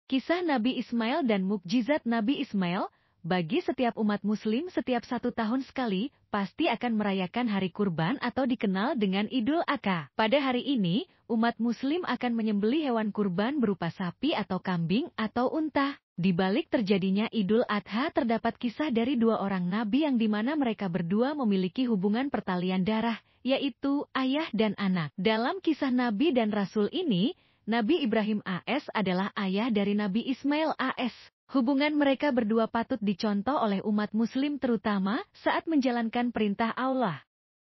Kisah Nabi Ismail dan mukjizat Nabi Ismail. Bagi setiap umat muslim setiap 1 tahun sekali, pasti akan merayakan hari kurban atau dikenal dengan Idul Adha. Pada hari ini, umat muslim akan menyembelih hewan kurban berupa sapi atau kambing atau unta. Di balik terjadinya Idul Adha terdapat kisah dari 2 orang nabi yang dimana mereka berdua memiliki hubungan pertalian darah, yaitu ayah dan anak. Dalam kisah Nabi dan Rasul ini, Nabi Ibrahim AS adalah ayah dari Nabi Ismail AS. Hubungan mereka berdua patut dicontoh oleh umat muslim terutama saat menjalankan perintah Allah.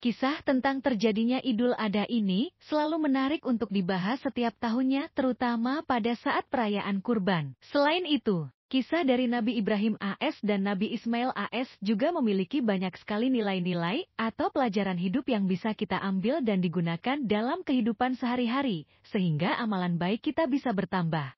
Kisah tentang terjadinya Idul Adha ini selalu menarik untuk dibahas setiap tahunnya terutama pada saat perayaan kurban. Selain itu, kisah dari Nabi Ibrahim AS dan Nabi Ismail AS juga memiliki banyak sekali nilai-nilai atau pelajaran hidup yang bisa kita ambil dan digunakan dalam kehidupan sehari-hari, sehingga amalan baik kita bisa bertambah.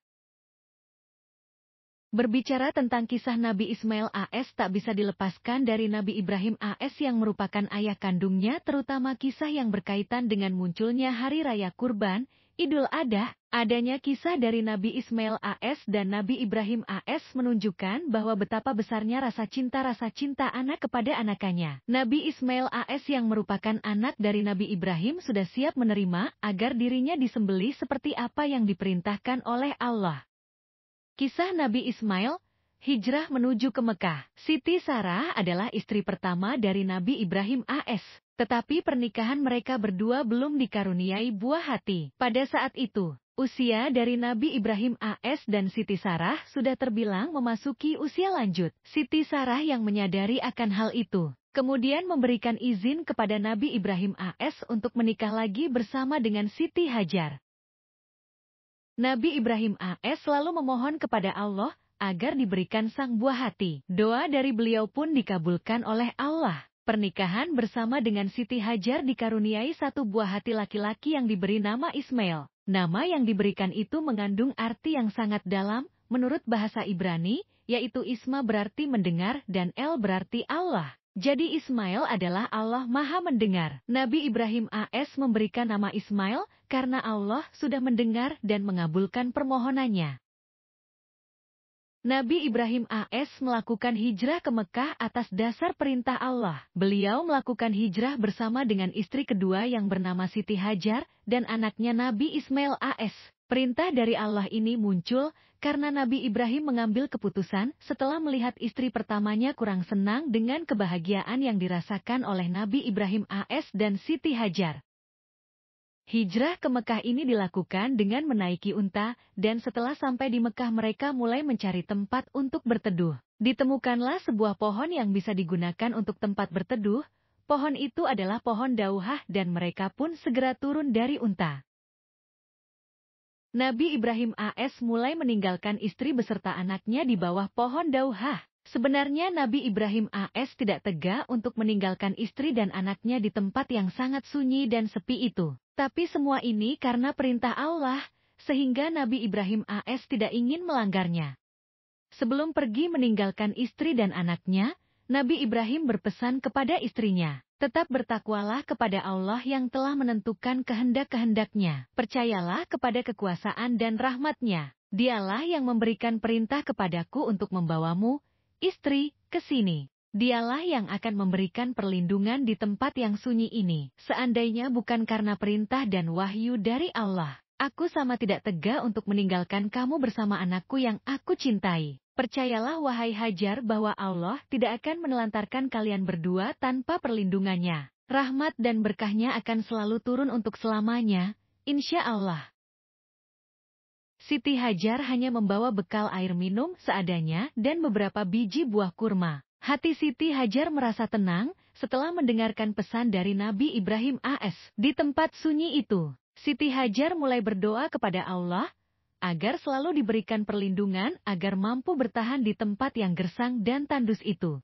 Berbicara tentang kisah Nabi Ismail AS tak bisa dilepaskan dari Nabi Ibrahim AS yang merupakan ayah kandungnya terutama kisah yang berkaitan dengan munculnya Hari Raya Kurban, Idul Adha. Adanya kisah dari Nabi Ismail AS dan Nabi Ibrahim AS menunjukkan bahwa betapa besarnya rasa cinta anak kepada anakannya. Nabi Ismail AS yang merupakan anak dari Nabi Ibrahim sudah siap menerima agar dirinya disembelih seperti apa yang diperintahkan oleh Allah. Kisah Nabi Ismail, hijrah menuju ke Mekah. Siti Sarah adalah istri pertama dari Nabi Ibrahim AS. Tetapi pernikahan mereka berdua belum dikaruniai buah hati. Pada saat itu, usia dari Nabi Ibrahim AS dan Siti Sarah sudah terbilang memasuki usia lanjut. Siti Sarah yang menyadari akan hal itu, kemudian memberikan izin kepada Nabi Ibrahim AS untuk menikah lagi bersama dengan Siti Hajar. Nabi Ibrahim AS selalu memohon kepada Allah agar diberikan sang buah hati. Doa dari beliau pun dikabulkan oleh Allah. Pernikahan bersama dengan Siti Hajar dikaruniai satu buah hati laki-laki yang diberi nama Ismail. Nama yang diberikan itu mengandung arti yang sangat dalam menurut bahasa Ibrani, yaitu Isma berarti mendengar dan El berarti Allah. Jadi Ismail adalah Allah Maha Mendengar. Nabi Ibrahim AS memberikan nama Ismail karena Allah sudah mendengar dan mengabulkan permohonannya. Nabi Ibrahim AS melakukan hijrah ke Mekah atas dasar perintah Allah. Beliau melakukan hijrah bersama dengan istri kedua yang bernama Siti Hajar dan anaknya Nabi Ismail AS. Perintah dari Allah ini muncul karena Nabi Ibrahim mengambil keputusan setelah melihat istri pertamanya kurang senang dengan kebahagiaan yang dirasakan oleh Nabi Ibrahim AS dan Siti Hajar. Hijrah ke Mekah ini dilakukan dengan menaiki unta, dan setelah sampai di Mekah mereka mulai mencari tempat untuk berteduh. Ditemukanlah sebuah pohon yang bisa digunakan untuk tempat berteduh. Pohon itu adalah pohon dauhah dan mereka pun segera turun dari unta. Nabi Ibrahim AS mulai meninggalkan istri beserta anaknya di bawah pohon dauhah. Sebenarnya Nabi Ibrahim AS tidak tega untuk meninggalkan istri dan anaknya di tempat yang sangat sunyi dan sepi itu. Tapi semua ini karena perintah Allah, sehingga Nabi Ibrahim AS tidak ingin melanggarnya. Sebelum pergi meninggalkan istri dan anaknya, Nabi Ibrahim berpesan kepada istrinya, "Tetap bertakwalah kepada Allah yang telah menentukan kehendak-kehendaknya. Percayalah kepada kekuasaan dan rahmat-Nya. Dialah yang memberikan perintah kepadaku untuk membawamu, istri, ke sini. Dialah yang akan memberikan perlindungan di tempat yang sunyi ini. Seandainya bukan karena perintah dan wahyu dari Allah, aku sama tidak tega untuk meninggalkan kamu bersama anakku yang aku cintai. Percayalah wahai Hajar bahwa Allah tidak akan menelantarkan kalian berdua tanpa perlindungannya. Rahmat dan berkahnya akan selalu turun untuk selamanya, insya Allah." Siti Hajar hanya membawa bekal air minum seadanya dan beberapa biji buah kurma. Hati Siti Hajar merasa tenang setelah mendengarkan pesan dari Nabi Ibrahim AS. Di tempat sunyi itu, Siti Hajar mulai berdoa kepada Allah agar selalu diberikan perlindungan agar mampu bertahan di tempat yang gersang dan tandus itu.